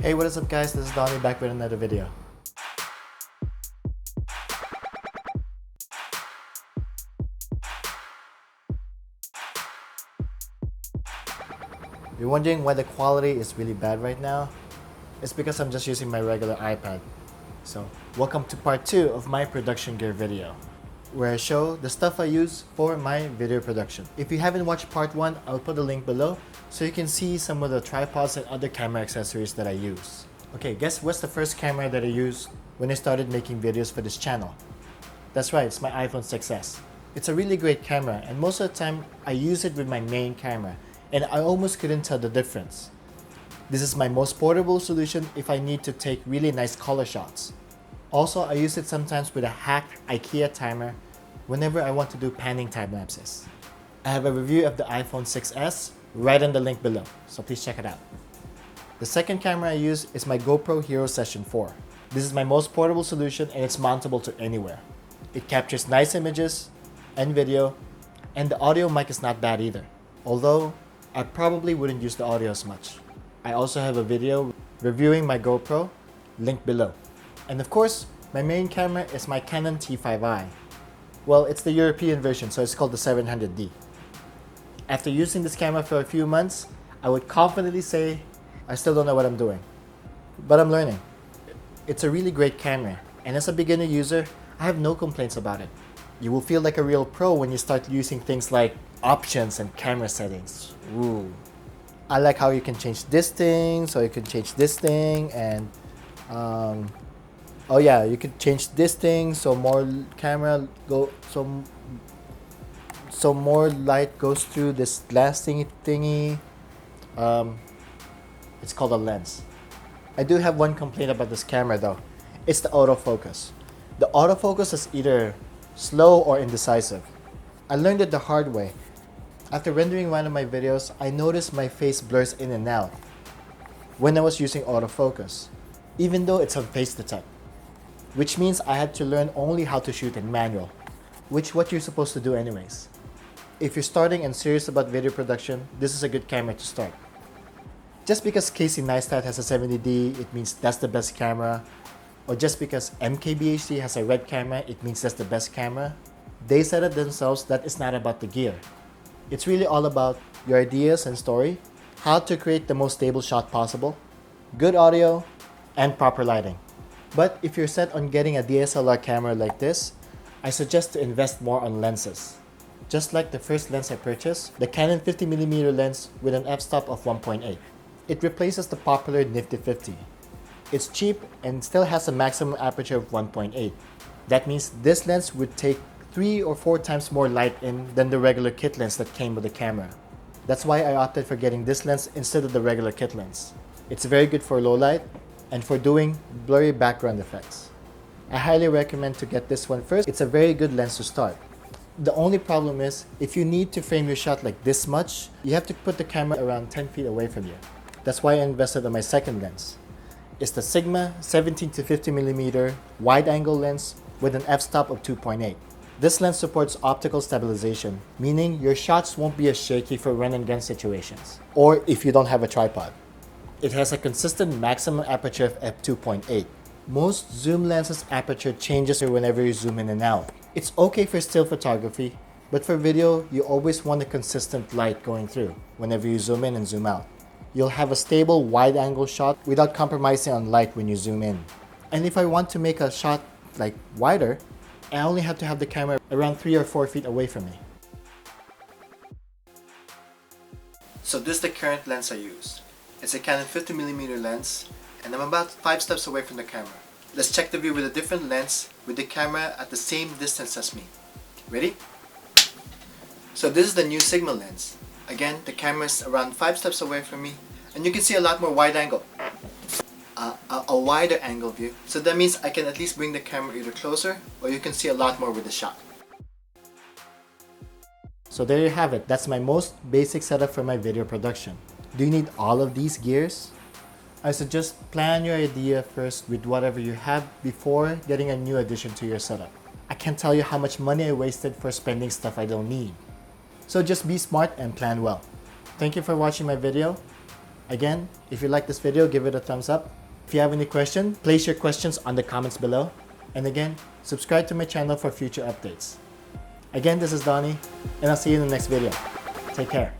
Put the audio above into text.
Hey, what is up guys, this is Donnie back with another video. You're wondering why the quality is really bad right now? It's because I'm just using my regular iPad. So, welcome to part 2 of my production gear video, where I show the stuff I use for my video production. If you haven't watched part 1, I'll put a link below so you can see some of the tripods and other camera accessories that I use. Okay, guess what's the first camera that I used when I started making videos for this channel? That's right, it's my iPhone 6s. It's a really great camera, and most of the time I use it with my main camera, and I almost couldn't tell the difference. This is my most portable solution if I need to take really nice color shots. Also, I use it sometimes with a hacked IKEA timer whenever I want to do panning time lapses. I have a review of the iPhone 6s right in the link below, so please check it out. The second camera I use is my GoPro Hero Session 4. This is my most portable solution and it's mountable to anywhere. It captures nice images and video, and the audio mic is not bad either, although I probably wouldn't use the audio as much. I also have a video reviewing my GoPro, linked below. And of course, my main camera is my Canon T5i. Well, it's the European version, so it's called the 700D. After using this camera for a few months, I would confidently say I still don't know what I'm doing, but I'm learning. It's a really great camera, and as a beginner user, I have no complaints about it. You will feel like a real pro when you start using things like options and camera settings. Ooh. I like how you can change this thing, so you can change this thing, and oh yeah, you can change this thing so more more light goes through this glass thingy. It's called a lens. I do have one complaint about this camera though. It's the autofocus. The autofocus is either slow or indecisive. I learned it the hard way. After rendering one of my videos, I noticed my face blurs in and out when I was using autofocus, even though it's on face detect. Which means I had to learn only how to shoot in manual, which what you're supposed to do anyways. If you're starting and serious about video production, this is a good camera to start. Just because Casey Neistat has a 70D, it means that's the best camera. Or just because MKBHD has a red camera, it means that's the best camera. They said it themselves that it's not about the gear. It's really all about your ideas and story, how to create the most stable shot possible, good audio, and proper lighting. But if you're set on getting a DSLR camera like this, I suggest to invest more on lenses. Just like the first lens I purchased, the Canon 50mm lens with an f-stop of 1.8. It replaces the popular Nifty 50. It's cheap and still has a maximum aperture of 1.8. That means this lens would take 3 or 4 times more light in than the regular kit lens that came with the camera. That's why I opted for getting this lens instead of the regular kit lens. It's very good for low light and for doing blurry background effects. I highly recommend to get this one first. It's a very good lens to start. The only problem is, if you need to frame your shot like this much, you have to put the camera around 10 feet away from you. That's why I invested on my second lens. It's the Sigma 17 to 50mm wide-angle lens with an f-stop of 2.8. This lens supports optical stabilization, meaning your shots won't be as shaky for run-and-gun situations, or if you don't have a tripod. It has a consistent maximum aperture of f2.8. Most zoom lenses aperture changes whenever you zoom in and out. It's okay for still photography, but for video, you always want a consistent light going through whenever you zoom in and zoom out. You'll have a stable wide-angle shot without compromising on light when you zoom in. And if I want to make a shot like wider, I only have to have the camera around 3 or 4 feet away from me. So this is the current lens I use. It's a Canon 50mm lens, and I'm about 5 steps away from the camera. Let's check the view with a different lens with the camera at the same distance as me. Ready? So this is the new Sigma lens. Again, the camera is around 5 steps away from me, and you can see a lot more wide angle. A wider angle view, so that means I can at least bring the camera either closer, or you can see a lot more with the shot. So there you have it. That's my most basic setup for my video production. Do you need all of these gears? I suggest plan your idea first with whatever you have before getting a new addition to your setup. I can't tell you how much money I wasted for spending stuff I don't need. So just be smart and plan well. Thank you for watching my video. Again, if you like this video, give it a thumbs up. If you have any questions, place your questions on the comments below. And again, subscribe to my channel for future updates. Again, this is Donnie, and I'll see you in the next video. Take care.